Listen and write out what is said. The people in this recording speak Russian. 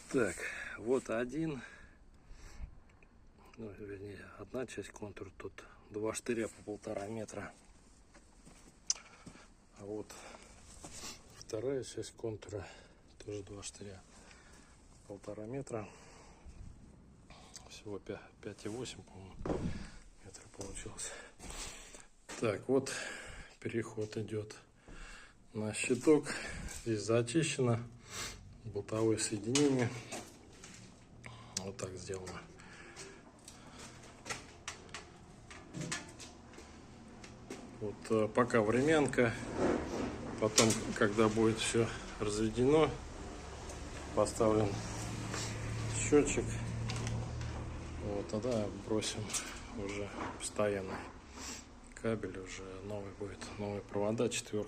Так, вот один, ну, вернее, одна часть контура, тут два штыря по 1,5 метра. А вот вторая часть контура, тоже два штыря, 1,5 метра. Всего 5,8, по-моему, метра получилось. Так, вот переход идет на щиток. Здесь зачищено. Болтовое соединение. Вот так сделано. Вот пока времянка. Потом, когда будет все разведено, поставлен счетчик. Вот тогда бросим уже постоянный кабель, уже новый будет, новые провода, 4.